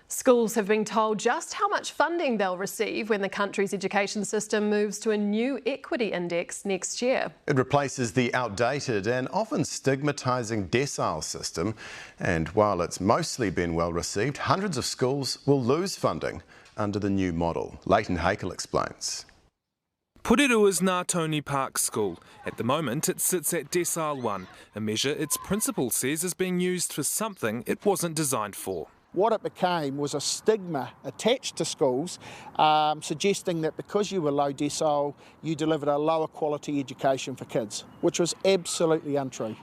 Schools have been told just how much funding they'll receive when the country's education system moves to a new equity index next year. It replaces the outdated and often stigmatising decile system, and while it's mostly been well received, hundreds of schools will lose funding under the new model. Leighton Hakel explains. Purerua's Ngātauni Park School. At the moment, it sits at Decile 1, a measure its principal says is being used for something it wasn't designed for. What it became was a stigma attached to schools, suggesting that because you were low decile, you delivered a lower quality education for kids, which was absolutely untrue.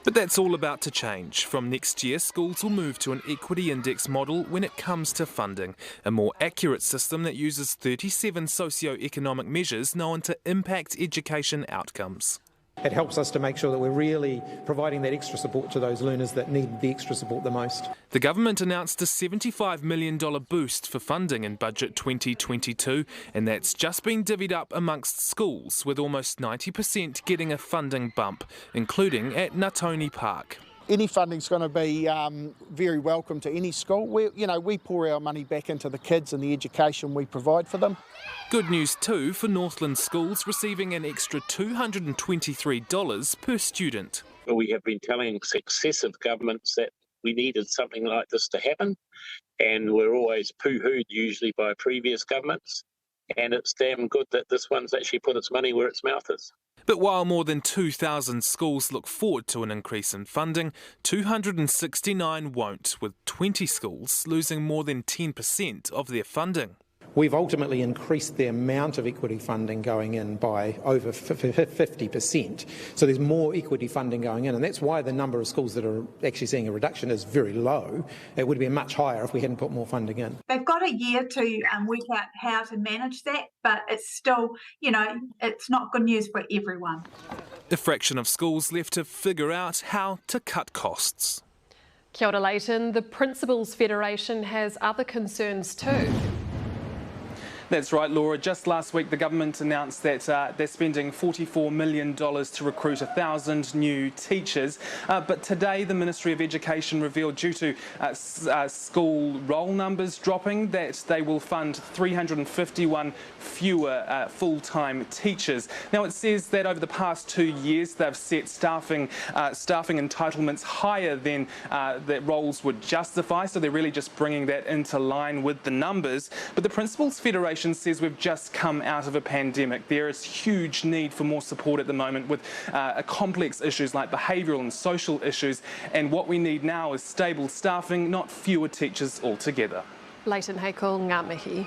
But that's all about to change. From next year, schools will move to an equity index model when it comes to funding, a more accurate system that uses 37 socio-economic measures known to impact education outcomes. It helps us to make sure that we're really providing that extra support to those learners that need the extra support the most. The government announced a $75 million boost for funding in Budget 2022, and that's just been divvied up amongst schools, with almost 90% getting a funding bump, including at Ngātauni Park. Any funding's going to be very welcome to any school. We pour our money back into the kids and the education we provide for them. Good news too for Northland schools receiving an extra $223 per student. We have been telling successive governments that we needed something like this to happen, and we're always poo-hooed usually by previous governments, and it's damn good that this one's actually put its money where its mouth is. But while more than 2,000 schools look forward to an increase in funding, 269 won't, with 20 schools losing more than 10% of their funding. We've ultimately increased the amount of equity funding going in by over 50%. So there's more equity funding going in, and that's why the number of schools that are actually seeing a reduction is very low. It would be much higher if we hadn't put more funding in. They've got a year to work out how to manage that, but it's still, it's not good news for everyone. A fraction of schools left to figure out how to cut costs. Kia ora, Leighton. The Principals Federation has other concerns too. That's right, Laura. Just last week, the government announced that they're spending $44 million to recruit 1,000 new teachers. But today, the Ministry of Education revealed, due to school roll numbers dropping, that they will fund 351 fewer full-time teachers. Now, it says that over the past 2 years, they've set staffing entitlements higher than that roles would justify. So they're really just bringing that into line with the numbers. But the Principals Federation says we've just come out of a pandemic. There is huge need for more support at the moment with complex issues like behavioural and social issues, and what we need now is stable staffing, not fewer teachers altogether. Leighton Hakel, ngā mihi.